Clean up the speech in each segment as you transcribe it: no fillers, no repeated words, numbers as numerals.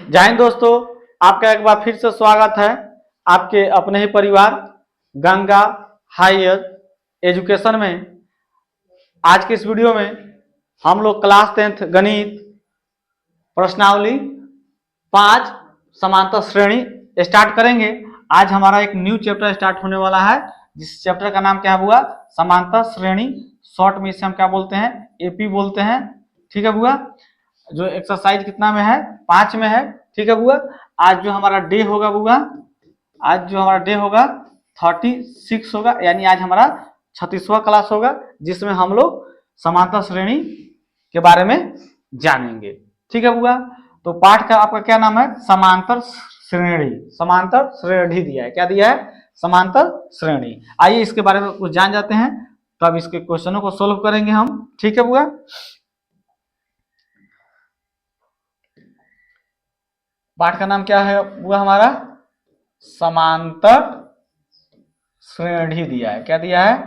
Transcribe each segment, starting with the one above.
जय हिंद दोस्तों, आपका एक बार फिर से स्वागत है आपके अपने ही परिवार गंगा हायर एजुकेशन में। आज के इस वीडियो में हम लोग क्लास 10th गणित प्रश्नावली 5 समांतर श्रेणी स्टार्ट करेंगे। आज हमारा एक न्यू चैप्टर स्टार्ट होने वाला है, जिस चैप्टर का नाम क्या हुआ? समांतर श्रेणी। शॉर्ट में इसे हम क्या बोलते हैं? एपी बोलते हैं। ठीक है बुआ। जो एक्सरसाइज कितना में है? 5 में है। ठीक है बुआ। आज जो हमारा डे होगा बुआ, आज जो हमारा डे होगा 36 होगा, यानी आज हमारा 36वां क्लास होगा, जिसमें हम लोग समांतर श्रेणी के बारे में जानेंगे। ठीक है बुआ। तो पाठ का आपका क्या नाम है? समांतर श्रेणी। समांतर श्रेणी दिया है। क्या दिया है? समांतर श्रेणी। आइए इसके बारे में कुछ जान जाते हैं, तब इसके क्वेश्चनों को सोल्व करेंगे हम। ठीक है बुआ। पाठ का नाम क्या है बुआ हमारा? समांतर श्रेणी दिया है। क्या दिया है?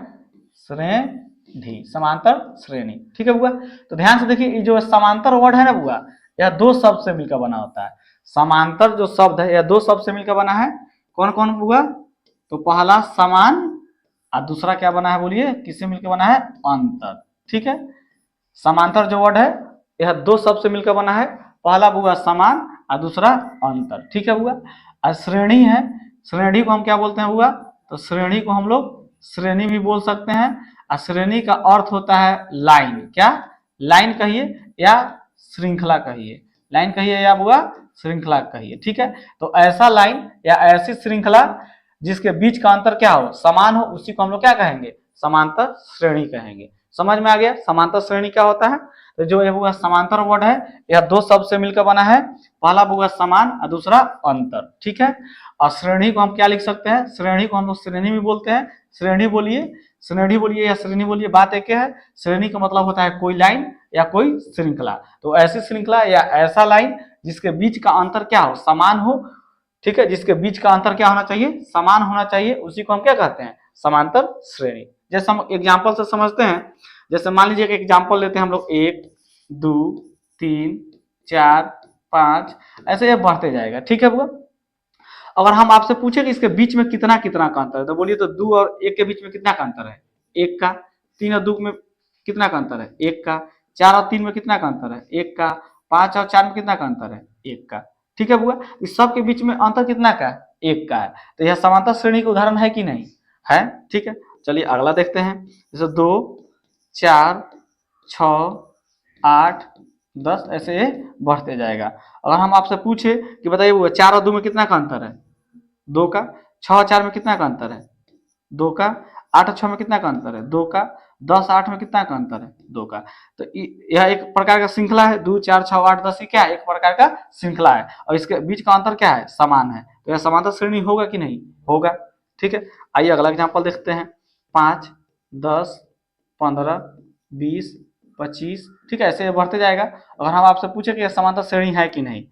श्रेणी, समांतर श्रेणी। ठीक है बुआ। तो ध्यान से देखिए, ये जो समांतर वर्ड है ना बुआ, यह दो शब्द से मिलकर बना होता है। समांतर जो शब्द है यह दो शब्द से मिलकर बना है। कौन कौन बुआ? तो पहला समान और दूसरा क्या बना है बोलिए? किससे मिलकर बना है? अंतर। ठीक है। समांतर जो वर्ड है यह दो शब्द से मिलकर बना है। पहला बुआ समान और दूसरा अंतर। ठीक है बुआ। और श्रेणी है, श्रेणी को हम क्या बोलते हैं बुआ? तो श्रेणी को हम लोग श्रेणी भी बोल सकते हैं। और श्रेणी का अर्थ होता है लाइन। क्या? लाइन कहिए या श्रृंखला कहिए। लाइन कहिए या बुआ श्रृंखला कहिए। ठीक है। तो ऐसा लाइन या ऐसी श्रृंखला जिसके बीच का अंतर क्या हो? समान हो, उसी को हम लोग क्या कहेंगे? समांतर श्रेणी कहेंगे। समझ में आ गया समांतर श्रेणी क्या होता है? तो जो यह समांतर वर्ड है यह दो शब्द से मिलकर बना है। पहला बुआ समान और दूसरा अंतर। ठीक है। और श्रेणी को हम क्या लिख सकते हैं? श्रेणी को हम लोग श्रेणी भी बोलते हैं। श्रेणी बोलिए, श्रेणी बोलिए या श्रेणी बोलिए, बात एक है। श्रेणी का मतलब होता है कोई लाइन या कोई श्रृंखला। तो ऐसी श्रृंखला या ऐसा लाइन जिसके बीच का अंतर क्या हो? समान हो। ठीक है। जिसके बीच का अंतर क्या होना चाहिए? समान होना चाहिए, उसी को हम क्या कहते हैं? समांतर श्रेणी। जैसे हम एग्जाम्पल से समझते हैं। जैसे मान लीजिए कि एग्जाम्पल लेते हैं हम लोग 1 2 3 4 5, ऐसे ये बढ़ते जाएगा। ठीक है बुआ। अगर हम आपसे पूछे कि इसके बीच में कितना कितना का अंतर है, तो बोलिए तो 2 और 1 के बीच में कितना का अंतर है? 1 का। 3 और 2 में कितना का अंतर है? 1 का। 4 और 3 में कितना का अंतर है? 1 का। 5 और 4 में कितना का अंतर है? 1 का। ठीक है बुआ। इस सब के बीच में अंतर कितना का? 1 का है। तो यह समांतर श्रेणी का उदाहरण है कि नहीं है? ठीक है। चलिए अगला देखते हैं। जैसे 2 4 6 8 10, ऐसे ये बढ़ते जाएगा। अगर हम आपसे पूछे कि बताइए वो 4 और 2 में कितना का अंतर है? 2 का। 6 और 4 में कितना का अंतर है? 2 का। 8 और 6 में कितना का अंतर है? 2 का। 10 8 में कितना का अंतर है? 2 का। तो यह एक प्रकार का श्रृंखला है। 2 4 6 8 10 क्या है? एक प्रकार का श्रृंखला है, और इसके बीच का अंतर क्या है? समान है। तो यह समांतर श्रेणी होगा कि नहीं? होगा। ठीक है। आइए अगला एग्जाम्पल देखते हैं। 5 10 15 20 25। ठीक है। ऐसे बढ़ते जाएगा। अगर हम आपसे पूछे कि यह समांतर श्रेणी है कि नहीं,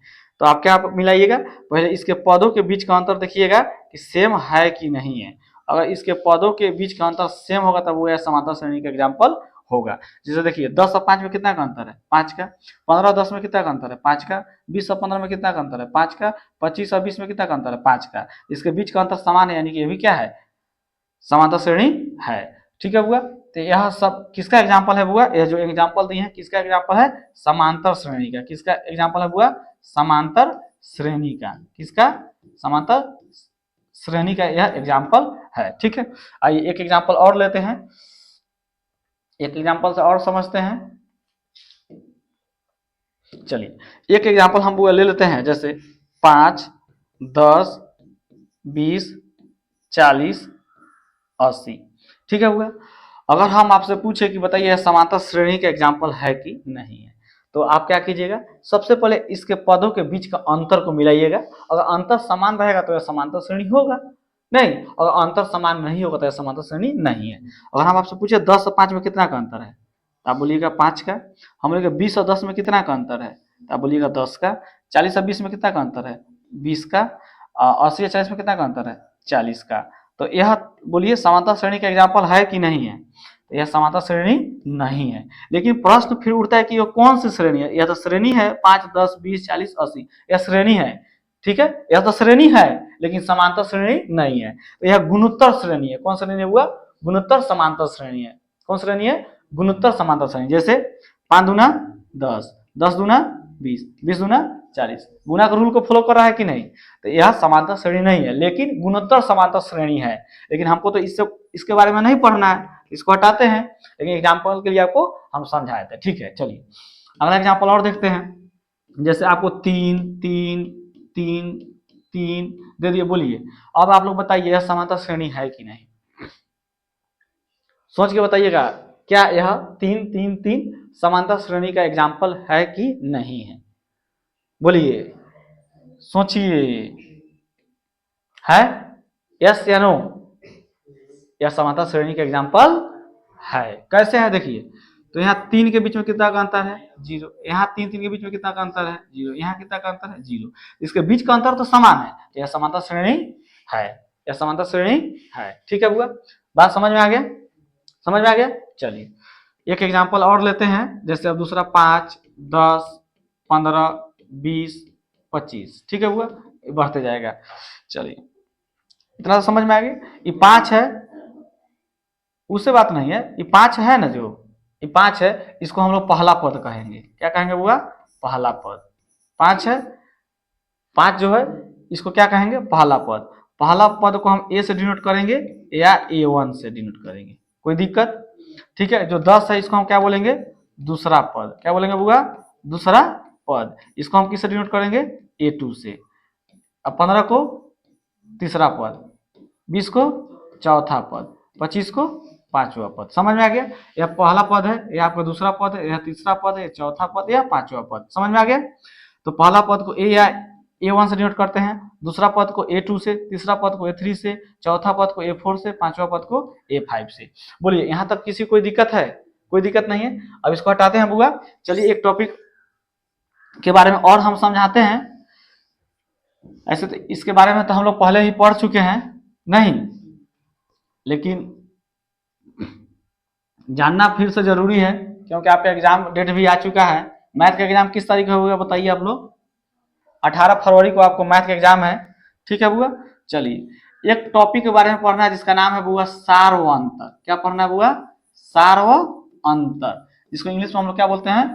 तो आप क्या मिलाइएगा? पहले इसके पदों के बीच का अंतर देखिएगा कि सेम है कि नहीं है। अगर इसके पदों के बीच का अंतर सेम होगा तब वो यह समांतर श्रेणी का एग्जाम्पल होगा। जैसे देखिए 10 और 5 में कितना का अंतर है? 5 का। 15 और 10 में कितना का अंतर है? 5 का। 20 और 15 में कितना का अंतर है? 5 का। 25 और 20 में कितना का अंतर है? 5 का। इसके बीच का अंतर समान है, यानी कि ये भी क्या है? समांतर श्रेणी है। ठीक है बुआ। तो यह सब किसका एग्जाम्पल है बुआ? यह जो एग्जाम्पल दिए हैं किसका एग्जाम्पल है? समांतर श्रेणी का। किसका एग्जाम्पल है बुआ? समांतर श्रेणी का। किसका? समांतर श्रेणी का यह एग्जाम्पल है। ठीक है। आइए एक एग्जाम्पल और लेते हैं। एक एग्जाम्पल से और समझते हैं। चलिए एक एग्जाम्पल हम बुआ ले लेते हैं। जैसे 5 10 20 40 80। ठीक है बुआ। अगर हम आपसे पूछे कि बताइए समांतर श्रेणी का एग्जाम्पल है कि नहीं है, तो आप क्या कीजिएगा? सबसे पहले इसके पदों के बीच का अंतर को मिलाइएगा। अगर अंतर समान रहेगा तो यह समांतर श्रेणी होगा। नहीं, अगर अंतर समान नहीं होगा तो यह समांतर श्रेणी नहीं है। अगर हम आपसे पूछे 10 और 5 में कितना का अंतर है, तो आप बोलिएगा 5 का। हम बोलेगा 20 और 10 में कितना का अंतर है, तो आप बोलिएगा 10 का। 40 और 20 में कितना का अंतर है? 20 का। 80 और 40 में कितना का अंतर है? 40 का। तो यह बोलिए समांतर श्रेणी का एग्जाम्पल है कि नहीं है? तो यह समांतर श्रेणी नहीं है। लेकिन प्रश्न फिर उठता है कि यह कौन सी श्रेणी है। यह तो श्रेणी है 5, 10, 20, 40, 80, यह श्रेणी है, ठीक है, यह तो श्रेणी है लेकिन समांतर श्रेणी नहीं है। तो यह गुणोत्तर श्रेणी है। कौन श्रेणी हुआ? गुणोत्तर समांतर श्रेणी है। कौन श्रेणी है? गुणोत्तर समांतर श्रेणी। जैसे 5 दूना 10, 10 दूना 20, 20 दूना 40, गुणा के रूल को फॉलो कर रहा है कि नहीं? तो यह समांतर श्रेणी नहीं है लेकिन गुणोत्तर समांतर श्रेणी है। लेकिन हमको तो इसके बारे में नहीं पढ़ना है, इसको हटाते हैं, लेकिन एग्जाम्पल के लिए आपको हम समझाए थे। ठीक है, चलिए अगला एग्जाम्पल और देखते हैं। जैसे आपको 3, 3, 3, 3 दे दिए। बोलिए अब आप लोग बताइए यह समांतर श्रेणी है कि नहीं? सोच के बताइएगा, क्या यह 3, 3, 3 समांतर श्रेणी का एग्जाम्पल है कि नहीं है? बोलिए, सोचिए, है? यस या नो? यह समांतर श्रेणी का एग्जाम्पल है। कैसे है देखिए, तो यहाँ 3 के बीच में कितना का अंतर है? 0। यहाँ 3, 3 के बीच में कितना का अंतर है? 0। यहाँ कितना का अंतर है? 0। इसके बीच का अंतर तो समान है, यह समांतर श्रेणी है। यह समांतर श्रेणी है। ठीक है बुआ, बात समझ में आ गया? समझ में आ गया? चलिए एक एग्जाम्पल और लेते हैं। जैसे अब दूसरा 5, 10, 15, 20, 25। ठीक है बुआ, बढ़ते जाएगा। चलिए इतना तो समझ में आ गया। ये 5 है, उससे बात नहीं है, ये 5 है ना, जो ये 5 है इसको हम लोग पहला पद कहेंगे। क्या कहेंगे बुआ? पहला पद। 5 है, 5 जो है इसको क्या कहेंगे? पहला पद। पहला पद को हम ए से डिनोट करेंगे या A1 से डिनोट करेंगे, कोई दिक्कत? ठीक है, जो 10 है इसको हम क्या बोलेंगे? दूसरा पद। क्या बोलेंगे बुआ? दूसरा पद। इसको हम किससे डिनोट करेंगे? A2 से। अब 15 को तीसरा पद, 20 को चौथा पद, 25 को पांचवा पद। समझ में आ गया? यह पहला पद है, यह आपका दूसरा पद है, यह तीसरा पद है, चौथा पद, यह पांचवा पद। समझ में आ गया? तो पहला पद को ए या A1 से डिनोट करते हैं, दूसरा पद को A2 से, तीसरा पद को A3 से, चौथा पद को A4 से, पांचवा पद को A5 से। बोलिए यहाँ तक किसी कोई दिक्कत है? कोई दिक्कत नहीं है। अब इसको हटाते हैं बुआ। चलिए एक टॉपिक के बारे में और हम समझाते हैं। ऐसे तो इसके बारे में तो हम लोग पहले ही पढ़ चुके हैं नहीं, लेकिन जानना फिर से जरूरी है क्योंकि आपका एग्जाम डेट भी आ चुका है। मैथ का एग्जाम किस तारीख को होगा बताइए आप लोग? 18 फरवरी को आपको मैथ का एग्जाम है। ठीक है बुआ, चलिए एक टॉपिक के बारे में पढ़ना है जिसका नाम है बुआ सार्वअंतर। क्या पढ़ना है बुआ? सार्वअंतर, जिसको इंग्लिश में हम लोग क्या बोलते हैं?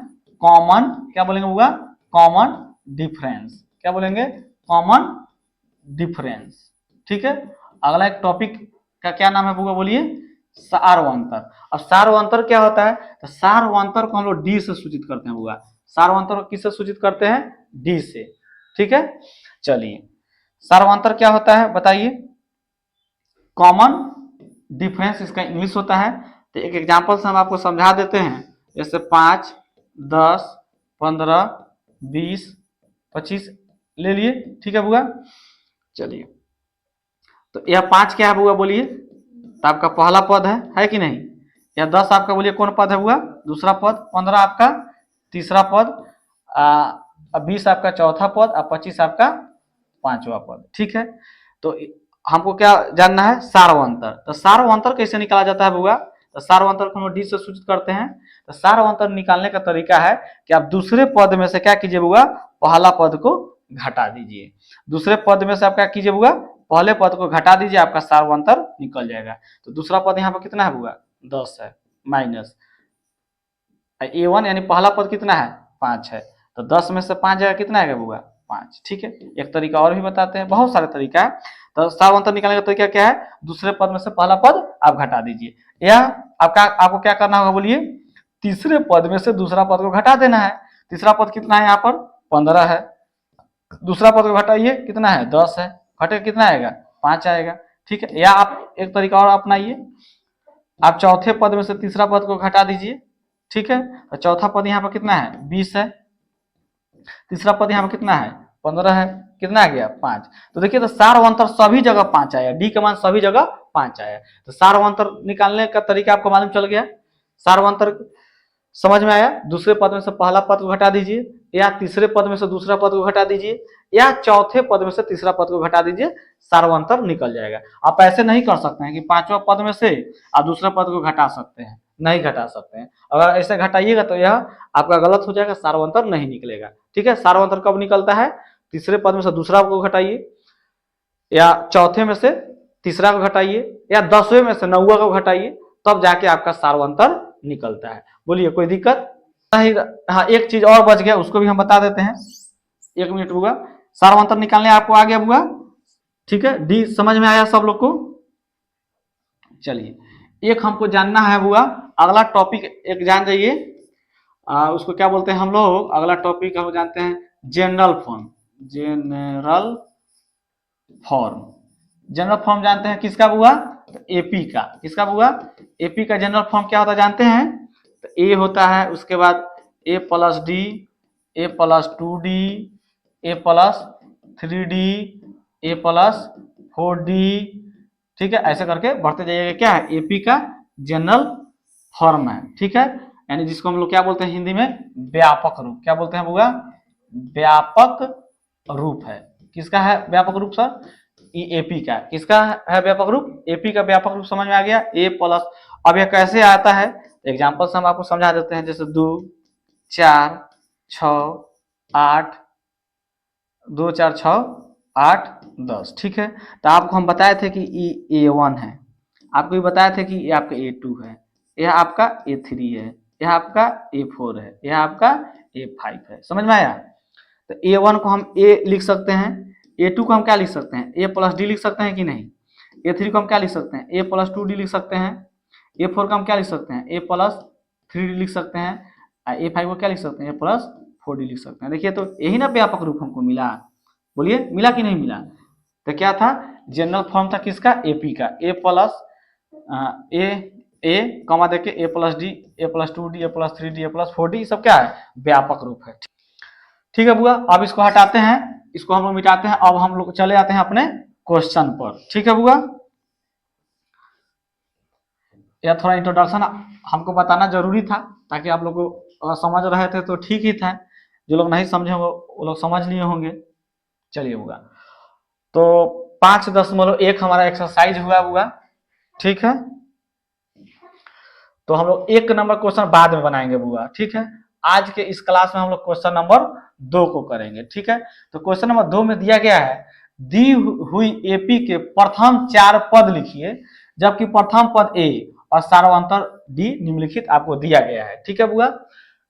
कॉमन। क्या बोलेंगे बुआ? Common difference. क्या बोलेंगे? Common difference. ठीक है, अगला एक टॉपिक का क्या नाम है बुआ? बोलिए, सार्वअंतर। अब सार्वअंतर क्या होता है? तो सार्वअंतर को हम लोग डी से सूचित करते हैं बुआ। सार्वअंतर को किससे सूचित करते हैं? डी से। ठीक है, चलिए सार्वअंतर क्या होता है बताइए? कॉमन डिफरेंस इसका इंग्लिश होता है। तो एक एग्जांपल से हम आपको समझा देते हैं। जैसे 5, 10, 15, 20, 25 ले लिए। ठीक है बुआ, चलिए तो यह 5 क्या है बुआ? बोलिए, तो आपका पहला पद है कि नहीं? यह 10 आपका बोलिए कौन पद है बुआ? दूसरा पद। 15 आपका तीसरा पद, 20 आपका चौथा पद, और 25 आपका पांचवा पद। ठीक है, तो हमको क्या जानना है? सार्वअंतर। तो सार्वअंतर कैसे निकाला जाता है बुआ? तो सार्वअंतर को हम डी से सूचित करते हैं। तो सार्वअंतर निकालने का तरीका है कि आप दूसरे पद में से क्या कीजिए बुआ? पहला पद को घटा दीजिए। दूसरे पद में से आप क्या कीजिए बुआ? पहले पद को घटा दीजिए, आपका सार्वअंतर निकल जाएगा। तो दूसरा पद यहाँ पर कितना है बुआ? 10 है, माइनस A1 यानी पहला पद कितना है? 5 है। तो 10 में से 5 जाएगा, कितना आएगा बुआ? 5। ठीक है, एक तरीका और भी बताते हैं, बहुत सारे तरीका है। तो सार्वअंतर निकालने का तरीका क्या है? दूसरे पद में से पहला पद आप घटा दीजिए, या आपको क्या करना होगा? बोलिए, तीसरे पद में से दूसरा पद को घटा देना है। तीसरा पद कितना है यहाँ पर? 15 है। दूसरा पद को घटाइए, कितना है? 10 है। घटे कितना आएगा? 5 आएगा। ठीक है, या आप एक तरीका और अपनाइए, आप चौथे पद में से तीसरा पद को घटा दीजिए। ठीक है, तो चौथा पद यहाँ पर कितना है? 20 है। तीसरा पद यहाँ पर कितना है? 15 है। कितना आ गया? 5। तो देखिए, तो सार्वअंतर सभी जगह 5 आया, डी का मान सभी जगह 5 आया। तो सार्वअंतर निकालने का तरीका आपको मालूम चल गया। सार्वअंतर समझ में आया? दूसरे पद में से पहला पद को घटा दीजिए, या तीसरे पद में से दूसरा पद को घटा दीजिए, या चौथे पद में से तीसरा पद को घटा दीजिए, सार्वंतर निकल जाएगा। आप ऐसे नहीं कर सकते हैं कि पांचवा पद में से आप दूसरे पद को घटा सकते हैं, नहीं घटा सकते हैं। अगर ऐसे घटाइएगा तो यह आपका गलत हो जाएगा, सार्वंतर नहीं निकलेगा। ठीक है, सार्वंतर कब निकलता है? तीसरे पद में से दूसरा को घटाइए, या चौथे में से तीसरा को घटाइए, या 10वें में से 9वां को घटाइए, तब जाके आपका सार्वंतर निकलता है। बोलिए कोई दिक्कत? हाँ, एक चीज और बच गया, उसको भी हम बता देते हैं। 1 मिनट बुआ, सार्वंतर निकालने आपको आ गया बुआ? ठीक है, डी समझ में आया सब लोग को? चलिए, एक हमको जानना है बुआ, अगला टॉपिक एक जान जाइए, उसको क्या बोलते हैं हम लोग? अगला टॉपिक हम जानते हैं general form. General form, general form जानते हैं किसका बुआ? तो एपी का। किसका बुआ? एपी का जनरल फॉर्म क्या होता है जानते हैं? तो ए होता है, उसके बाद ए प्लस डी, ए प्लस 2d, ए प्लस 3d, ए प्लस 4d। ठीक है, ऐसे करके बढ़ते जाइएगा। क्या है? एपी का जनरल फॉर्म है। ठीक है, यानी जिसको हम लोग क्या बोलते हैं हिंदी में? व्यापक रूप। क्या बोलते हैं बुआ? व्यापक रूप है। किसका है व्यापक रूप सर? एपी का। किसका है व्यापक रूप? एपी का व्यापक रूप। समझ में आ गया? ए प्लस, अब यह कैसे आता है एग्जाम्पल से हम आपको समझा देते हैं। जैसे 2 4 6 8, 2 4 6 8 10। ठीक है, तो आपको हम बताए थे कि ये A1 है, आपको भी बताए थे कि ये आपका A2 है, यह आपका A3 है, यह आपका A4 है, यह आपका A5 है। समझ में आया? तो A1 को हम A लिख सकते हैं, A2 को हम क्या लिख सकते हैं? A प्लस डी लिख सकते हैं कि नहीं? A3 को हम क्या लिख सकते हैं? A प्लस 2d लिख सकते हैं। A4 को हम क्या लिख सकते हैं? A प्लस 3d लिख सकते हैं। A5 को क्या लिख सकते हैं? A प्लस 4d लिख सकते हैं। देखिए, तो यही ना व्यापक रूप हमको मिला। बोलिए मिला कि नहीं मिला? तो क्या था? जनरल फॉर्म था किसका? एपी का। ए प्लस ए कमा देके ए प्लस डी, ए प्लस 2d, ए प्लस 3d, ए प्लस 4d, सब क्या है? व्यापक रूप है। ठीक है बुआ, अब इसको हटाते हैं, इसको हम लोग मिटाते हैं। अब हम लोग चले आते हैं अपने क्वेश्चन पर। ठीक है बुआ, यह थोड़ा इंट्रोडक्शन हमको बताना जरूरी था, ताकि आप लोग को समझ रहे थे तो ठीक ही था, जो लोग नहीं समझे वो लोग समझ लिए होंगे। चलिए बुआ, तो 5.1 हमारा एक्सरसाइज हुआ बुआ। ठीक है, तो हम लोग 1 नंबर क्वेश्चन बाद में बनाएंगे बुआ। ठीक है, आज के इस क्लास में हम लोग क्वेश्चन नंबर 2 को करेंगे। ठीक है, तो क्वेश्चन नंबर 2 में दिया गया है, दी हुई एपी के प्रथम 4 पद लिखिए, जबकि प्रथम पद ए और सार्वंतर डी निम्नलिखित आपको दिया गया है। ठीक है बुआ,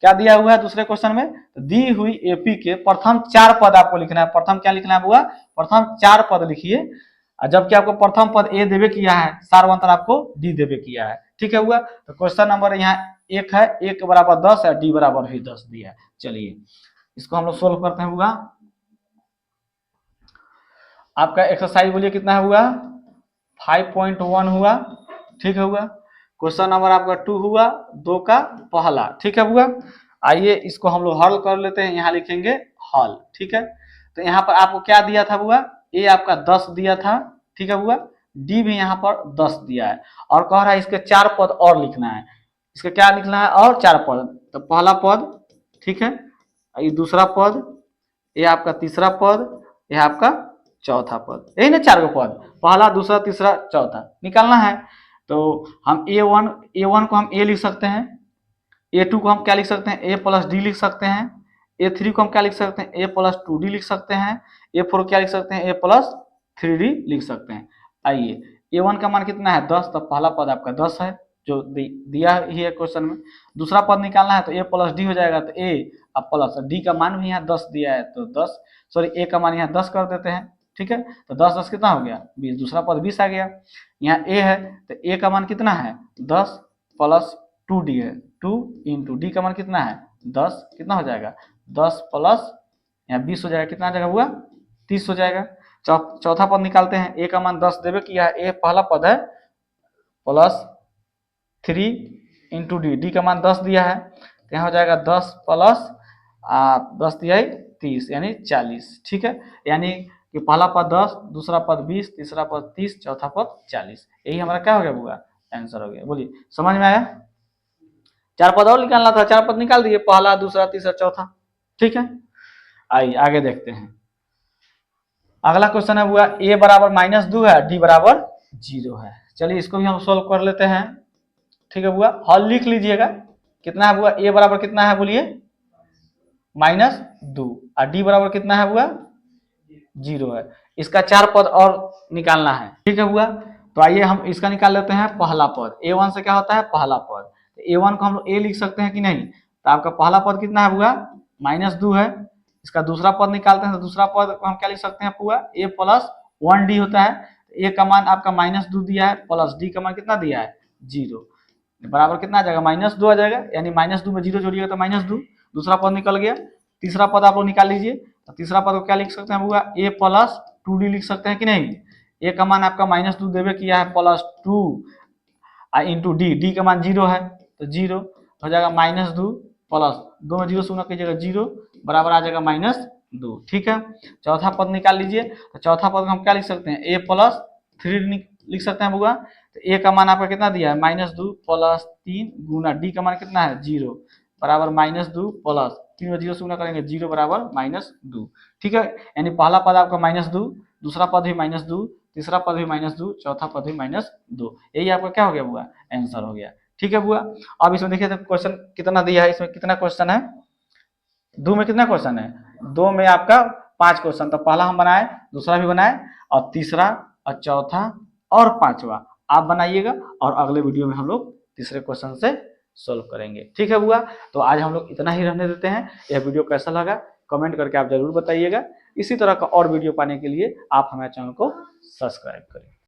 क्या दिया हुआ है दूसरे क्वेश्चन में? दी हुई एपी के प्रथम 4 पद आपको लिखना है। प्रथम क्या लिखना है बुआ? प्रथम 4 पद लिखिए, जबकि आपको प्रथम पद ए देवे किया है, सार्वंतर आपको डी देवे किया है। ठीक है हुआ, तो क्वेश्चन नंबर यहाँ 1 है, 1 बराबर 10 है, डी बराबर भी 10 दिया है। चलिए इसको हम लोग सोल्व करते हैं हुआ। आपका एक्सरसाइज बोलिए कितना हुआ? 5.1 हुआ। ठीक है हुआ, क्वेश्चन नंबर आपका 2 हुआ, 2 का पहला। ठीक है हुआ, आइए इसको हम लोग हल कर लेते हैं। यहाँ लिखेंगे हल। ठीक है, तो यहाँ पर आपको क्या दिया था हुआ? ए आपका 10 दिया था। ठीक है हुआ, डी भी यहाँ पर 10 दिया है, और कह रहा है इसके 4 पद और लिखना है। इसका क्या लिखना है? और 4 पद। तो पहला पद, ठीक है, ये दूसरा पद, ये आपका तीसरा पद, ये आपका चौथा पद, यही ना 4 पद, पहला दूसरा तीसरा चौथा निकालना है। तो हम A1 को हम ए लिख सकते हैं, A2 को हम क्या लिख सकते हैं? ए प्लस डी लिख सकते हैं, A3 को हम क्या लिख सकते हैं? ए प्लस 2d लिख सकते हैं, A4 क्या लिख सकते हैं? ए प्लस 3d लिख सकते हैं। आइए, A1 का मान कितना है? 10, तो पहला पद आपका 10 है, जो दिया ही है क्वेश्चन में। दूसरा पद निकालना है, तो ए प्लस डी हो जाएगा, तो ए अब प्लस डी का मान भी यहाँ 10 दिया है, तो 10 सॉरी ए का मान यहाँ 10 कर देते हैं। ठीक है, तो 10 10 कितना हो गया? 20, दूसरा पद 20 आ गया। यहाँ ए है, तो ए का मान कितना है? 10 प्लस 2d है, 2 इंटू डी का मान कितना है? 10, कितना हो जाएगा? 10 प्लस यहाँ 20 हो जाएगा, कितना आ जाएगा हुआ? 30 हो जाएगा। चौथा पद निकालते हैं, ए का मान 10 देवे किया है, ए पहला पद है, प्लस 3 इंटू डी, डी का मान 10 दिया है, तो यहाँ हो जाएगा 10 प्लस 10 दिया है 30, यानी 40। ठीक है, यानी कि पहला पद 10, दूसरा पद 20, तीसरा पद 30, चौथा पद 40। यही हमारा क्या हो गया बुआ? आंसर हो गया। बोलिए समझ में आया? चार पद और निकालना था, चार पद निकाल दिए, पहला, दूसरा, तीसरा, चौथा। ठीक है, आइए आगे देखते हैं। अगला क्वेश्चन है हुआ a बराबर -2 है, d बराबर 0 है। चलिए इसको भी हम सोल्व कर लेते हैं। ठीक है बुआ, हल लिख लीजिएगा। कितना है बुआ, a बराबर कितना है बोलिए, -2, और d बराबर कितना है बुआ, 0 है। इसका चार पद और निकालना है। ठीक है बुआ, तो आइए हम इसका निकाल लेते हैं पहला पद। a1 से क्या होता है, पहला पद। तो a1 को हम लोग a लिख सकते हैं कि नहीं, तो आपका पहला पद कितना है बुआ, -2 है। इसका दूसरा पद निकालते हैं, तो दूसरा पद को हम क्या लिख सकते हैं बुआ, a प्लस 1d होता है। a का मान आपका -2 दिया है, प्लस d का मान कितना दिया है, 0, बराबर कितना आ जाएगा, -2 आ जाएगा। यानी -2 में 0 जोड़िएगा तो -2, दूसरा पद निकल गया। तीसरा पद आप लोग निकाल लीजिए। तो तीसरा पद को क्या लिख सकते हैं बुआ, a प्लस 2d लिख सकते हैं कि नहीं। a का मान आपका -2 देवे किया है, प्लस 2 इंटू डी का मान 0 है, तो 0 हो जाएगा, -2 प्लस 2 में 0 से गुणा कीजिएगा 0, बराबर आ जाएगा -2। ठीक है, चौथा पद निकाल लीजिए। तो चौथा पद को हम क्या लिख सकते हैं, a प्लस 3 लिख सकते हैं बुआ। तो a का मान आपका कितना दिया है, -2 प्लस 3 गुना d का मान कितना है, 0, बराबर -2 प्लस 3 में 0 से गुना करेंगे 0, बराबर -2। ठीक है, यानी पहला पद आपका -2, दूसरा पद भी -2, तीसरा पद भी -2, चौथा पद भी -2। यही आपका क्या हो गया बुआ, आंसर हो गया। ठीक है बुआ, अब इसमें देखिए तो क्वेश्चन कितना दिया है, इसमें कितना क्वेश्चन है, दो में कितना क्वेश्चन है, दो में आपका 5 क्वेश्चन। तो पहला हम बनाए, दूसरा भी बनाए, और तीसरा और चौथा और पांचवा आप बनाइएगा, और अगले वीडियो में हम लोग तीसरे क्वेश्चन से सोल्व करेंगे। ठीक है बुआ, तो आज हम लोग इतना ही रहने देते हैं। यह वीडियो कैसा लगा कमेंट करके आप जरूर बताइएगा। इसी तरह का और वीडियो पाने के लिए आप हमारे चैनल को सब्सक्राइब करें।